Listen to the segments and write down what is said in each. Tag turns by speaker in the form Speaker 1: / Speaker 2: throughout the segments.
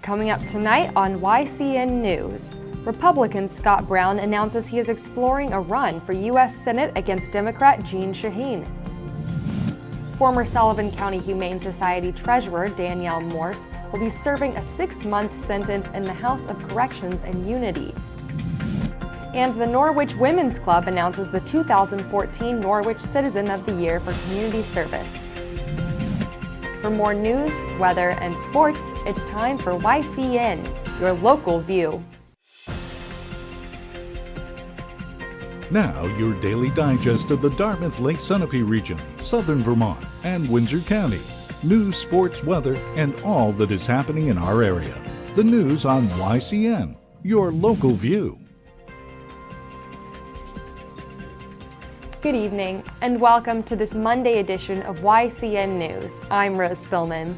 Speaker 1: Coming up tonight on YCN News, Republican Scott Brown announces he is exploring a run for U.S. Senate against Democrat Jeanne Shaheen. Former Sullivan County Humane Society Treasurer Danielle Morse will be serving a 6-month sentence in the House of Corrections and Unity. And the Norwich Women's Club announces the 2014 Norwich Citizen of the Year for community service. For more news, weather, and sports, it's time for YCN, your local view.
Speaker 2: Now, your daily digest of the Dartmouth-Lake Sunapee region, southern Vermont, and Windsor County. News, sports, weather, and all that is happening in our area. The news on YCN, your local view.
Speaker 1: Good evening, and welcome to this Monday edition of YCN News. I'm Rose Spillman.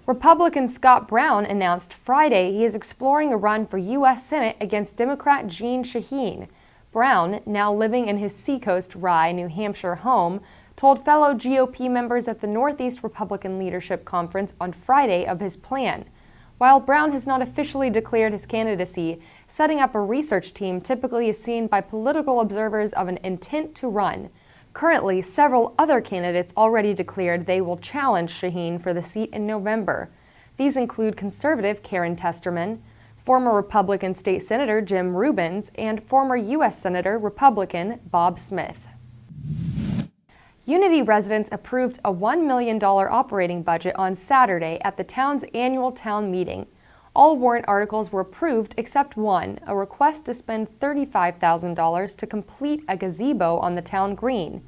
Speaker 1: Republican Scott Brown announced Friday he is exploring a run for U.S. Senate against Democrat Jeanne Shaheen. Brown, now living in his Seacoast, Rye, New Hampshire home, told fellow GOP members at the Northeast Republican Leadership Conference on Friday of his plan. While Brown has not officially declared his candidacy, setting up a research team typically is seen by political observers of an intent to run. Currently, several other candidates already declared they will challenge Shaheen for the seat in November. These include conservative Karen Testerman, former Republican State Senator Jim Rubens, and former U.S. Senator Republican Bob Smith. Unity residents approved a $1 million operating budget on Saturday at the town's annual town meeting. All warrant articles were approved except one, a request to spend $35,000 to complete a gazebo on the town green.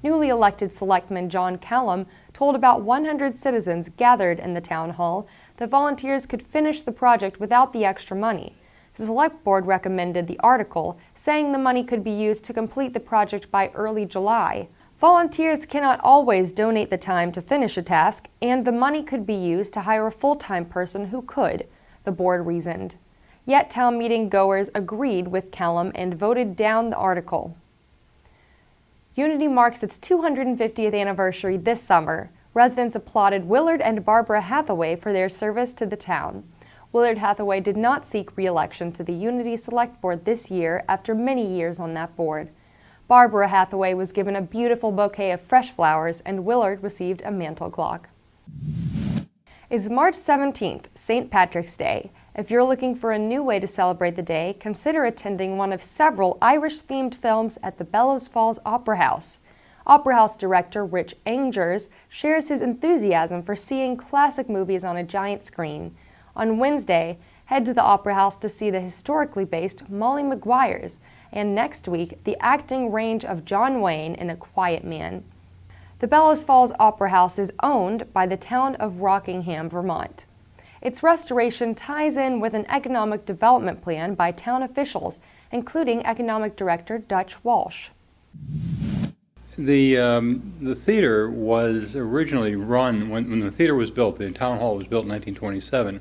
Speaker 1: Newly elected Selectman John Callum told about 100 citizens gathered in the town hall that volunteers could finish the project without the extra money. The Select Board recommended the article, saying the money could be used to complete the project by early July. Volunteers cannot always donate the time to finish a task, and the money could be used to hire a full-time person who could, the board reasoned. Yet town meeting goers agreed with Callum and voted down the article. Unity marks its 250th anniversary this summer. Residents applauded Willard and Barbara Hathaway for their service to the town. Willard Hathaway did not seek re-election to the Unity Select Board this year after many years on that board. Barbara Hathaway was given a beautiful bouquet of fresh flowers, and Willard received a mantel clock. It's March 17th, St. Patrick's Day. If you're looking for a new way to celebrate the day, consider attending one of several Irish-themed films at the Bellows Falls Opera House. Opera House director Rich Angers shares his enthusiasm for seeing classic movies on a giant screen. On Wednesday, head to the Opera House to see the historically based Molly Maguires, and next week, the acting range of John Wayne in A Quiet Man. The Bellows Falls Opera House is owned by the town of Rockingham, Vermont. Its restoration ties in with an economic development plan by town officials, including Economic Director Dutch Walsh.
Speaker 3: The theater was originally run, when the theater was built, the town hall was built in 1927,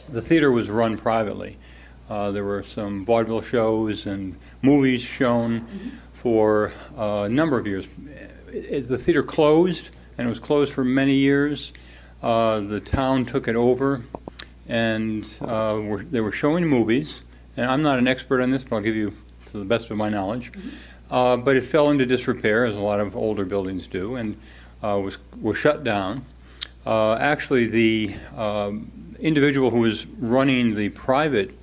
Speaker 3: the theater was run privately. There were some vaudeville shows and movies shown for a number of years. The theater closed, and it was closed for many years. The town took it over, and they were showing movies. And I'm not an expert on this, but I'll give you to the best of my knowledge. But it fell into disrepair, as a lot of older buildings do, and was shut down. Actually, the individual who was running the private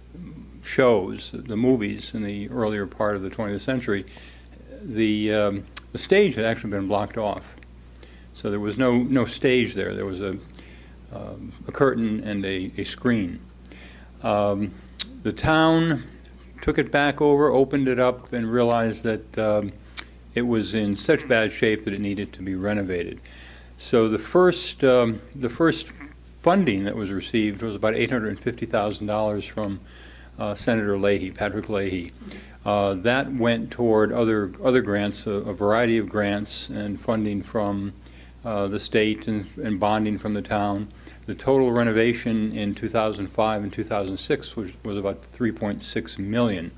Speaker 3: shows, the movies, in the earlier part of the 20th century, the stage had actually been blocked off. So there was no stage there. There was a curtain and a screen. The town took it back over, opened it up, and realized that it was in such bad shape that it needed to be renovated. So the first funding that was received was about $850,000 from Senator Leahy, Patrick Leahy. That went toward other grants, a variety of grants and funding from the state and bonding from the town. The total renovation in 2005 and 2006 was about $3.6 million.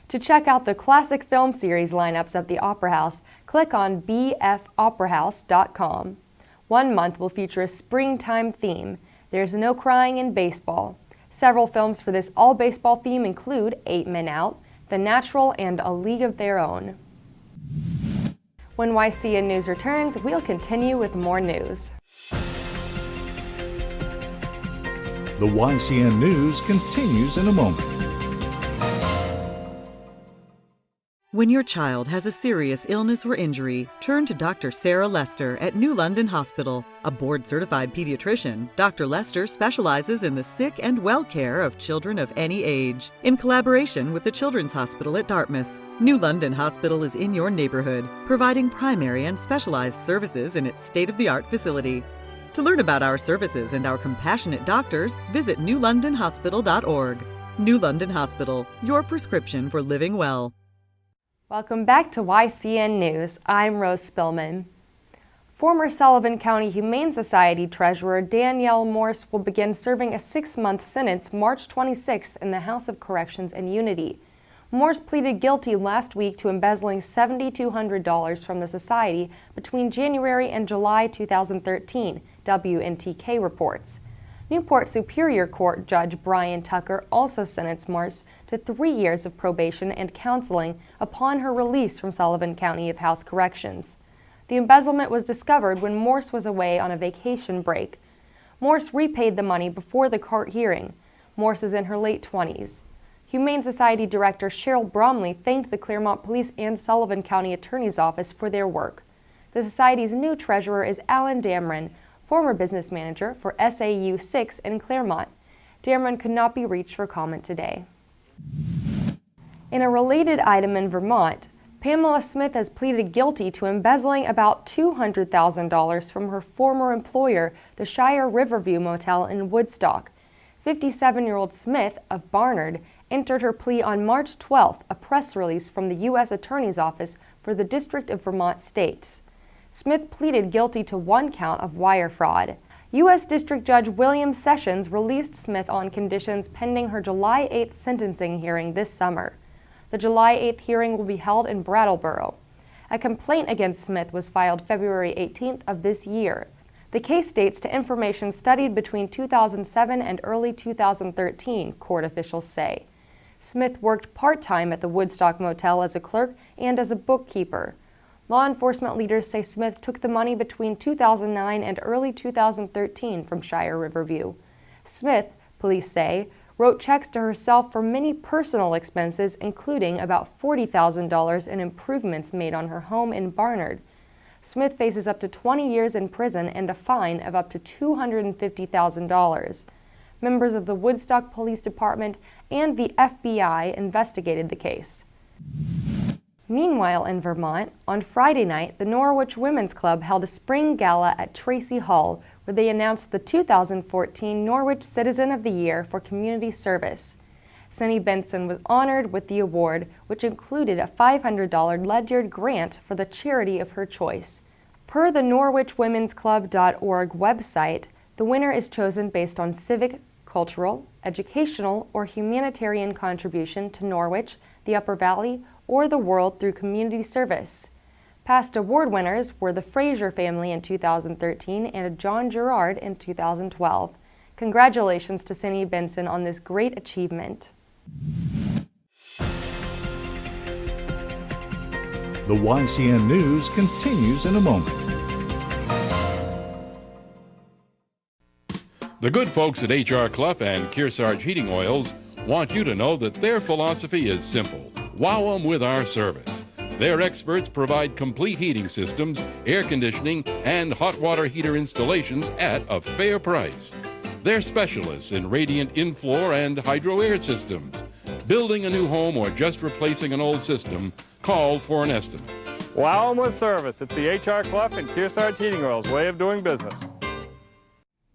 Speaker 1: To check out the classic film series lineups at the Opera House, click on bfoperahouse.com. One month will feature a springtime theme. There's no crying in baseball. Several films for this all-baseball theme include 8 Men Out, The Natural, and A League of Their Own. When YCN News returns, we'll continue with more news.
Speaker 2: The YCN News continues in a moment.
Speaker 4: When your child has a serious illness or injury, turn to Dr. Sarah Lester at New London Hospital. A board-certified pediatrician, Dr. Lester specializes in the sick and well care of children of any age, in collaboration with the Children's Hospital at Dartmouth. New London Hospital is in your neighborhood, providing primary and specialized services in its state-of-the-art facility. To learn about our services and our compassionate doctors, visit newlondonhospital.org. New London Hospital, your prescription for living well.
Speaker 1: Welcome back to YCN News. I'm Rose Spillman. Former Sullivan County Humane Society Treasurer Danielle Morse will begin serving a 6-month sentence March 26th in the House of Corrections and Unity. Morse pleaded guilty last week to embezzling $7,200 from the society between January and July 2013, WNTK reports. Newport Superior Court Judge Brian Tucker also sentenced Morse to 3 years of probation and counseling upon her release from Sullivan County of House Corrections. The embezzlement was discovered when Morse was away on a vacation break. Morse repaid the money before the court hearing. Morse is in her late 20s. Humane Society Director Cheryl Bromley thanked the Claremont Police and Sullivan County Attorney's Office for their work. The Society's new treasurer is Alan Damron, former business manager for SAU 6 in Claremont. Damron could not be reached for comment today. In a related item in Vermont, Pamela Smith has pleaded guilty to embezzling about $200,000 from her former employer, the Shire Riverview Motel in Woodstock. 57-year-old Smith of Barnard entered her plea on March 12th, a press release from the U.S. Attorney's Office for the District of Vermont states. Smith pleaded guilty to 1 count of wire fraud. U.S. District Judge William Sessions released Smith on conditions pending her July 8th sentencing hearing this summer. The July 8th hearing will be held in Brattleboro. A complaint against Smith was filed February 18th of this year. The case dates to information studied between 2007 and early 2013, court officials say. Smith worked part-time at the Woodstock Motel as a clerk and as a bookkeeper. Law enforcement leaders say Smith took the money between 2009 and early 2013 from Shire Riverview. Smith, police say, wrote checks to herself for many personal expenses, including about $40,000 in improvements made on her home in Barnard. Smith faces up to 20 years in prison and a fine of up to $250,000. Members of the Woodstock Police Department and the FBI investigated the case. Meanwhile, in Vermont, on Friday night, the Norwich Women's Club held a spring gala at Tracy Hall, where they announced the 2014 Norwich Citizen of the Year for community service. Cindy Benson was honored with the award, which included a $500 Ledyard grant for the charity of her choice. Per the norwichwomensclub.org website, the winner is chosen based on civic, cultural, educational, or humanitarian contribution to Norwich, the Upper Valley, or the world through community service. Past award winners were the Fraser family in 2013 and John Gerard in 2012. Congratulations to Cindy Benson on this great achievement.
Speaker 2: The YCN News continues in a moment.
Speaker 5: The good folks at H.R. Clough and Kearsarge Heating Oils want you to know that their philosophy is simple. Wow 'em with our service. Their experts provide complete heating systems, air conditioning, and hot water heater installations at a fair price. They're specialists in radiant in-floor and hydro air systems. Building a new home or just replacing an old system, call for an estimate.
Speaker 6: Wow 'em with service. It's the H.R. Clough and Kearsarge Heating Oils way of doing business.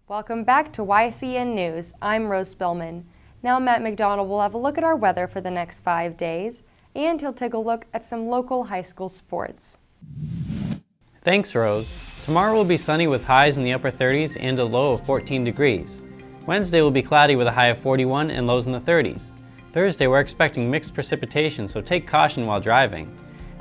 Speaker 1: Welcome back to YCN News. I'm Rose Spillman. Now Matt McDonald will have a look at our weather for the next 5 days, and he'll take a look at some local high school sports.
Speaker 7: Thanks, Rose. Tomorrow will be sunny with highs in the upper 30s and a low of 14 degrees. Wednesday will be cloudy with a high of 41 and lows in the 30s. Thursday we're expecting mixed precipitation, so take caution while driving.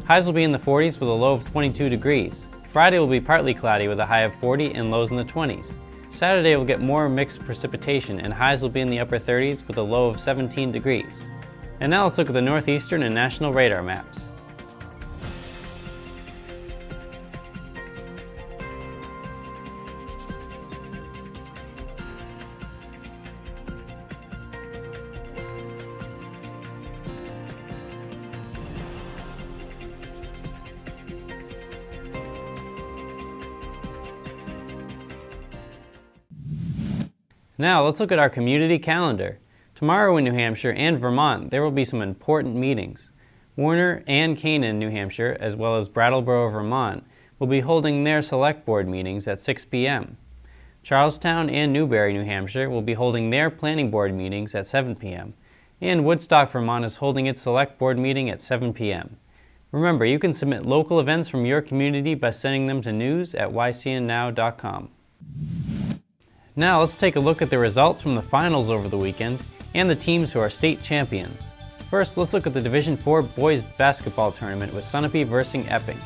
Speaker 7: Highs will be in the 40s with a low of 22 degrees. Friday will be partly cloudy with a high of 40 and lows in the 20s. Saturday will get more mixed precipitation and highs will be in the upper 30s with a low of 17 degrees. And now let's look at the northeastern and national radar maps. Now let's look at our community calendar. Tomorrow in New Hampshire and Vermont there will be some important meetings. Warner and Canaan, New Hampshire, as well as Brattleboro, Vermont, will be holding their select board meetings at 6 p.m. Charlestown and Newbury, New Hampshire, will be holding their planning board meetings at 7 p.m. And Woodstock, Vermont is holding its select board meeting at 7 p.m. Remember, you can submit local events from your community by sending them to news@ycnnow.com. Now let's take a look at the results from the finals over the weekend and the teams who are state champions. First, let's look at the Division IV boys basketball tournament with Sunapee versus Epping.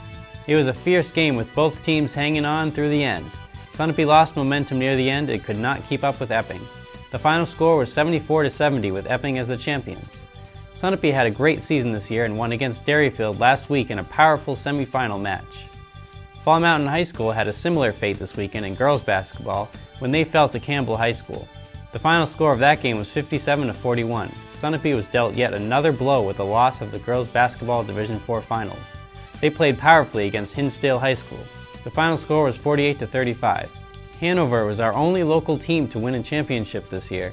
Speaker 7: It was a fierce game with both teams hanging on through the end. Sunapee lost momentum near the end and could not keep up with Epping. The final score was 74-70 with Epping as the champions. Sunapee had a great season this year and won against Derryfield last week in a powerful semifinal match. Fall Mountain High School had a similar fate this weekend in girls basketball when they fell to Campbell High School. The final score of that game was 57-41. Sunapee was dealt yet another blow with the loss of the girls basketball Division IV finals. They played powerfully against Hinsdale High School. The final score was 48-35. Hanover was our only local team to win a championship this year.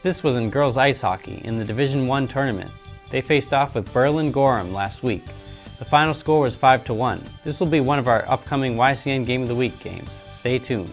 Speaker 7: This was in girls ice hockey in the Division I tournament. They faced off with Berlin Gorham last week. The final score was 5-1. This will be one of our upcoming YCN Game of the Week games. Stay tuned.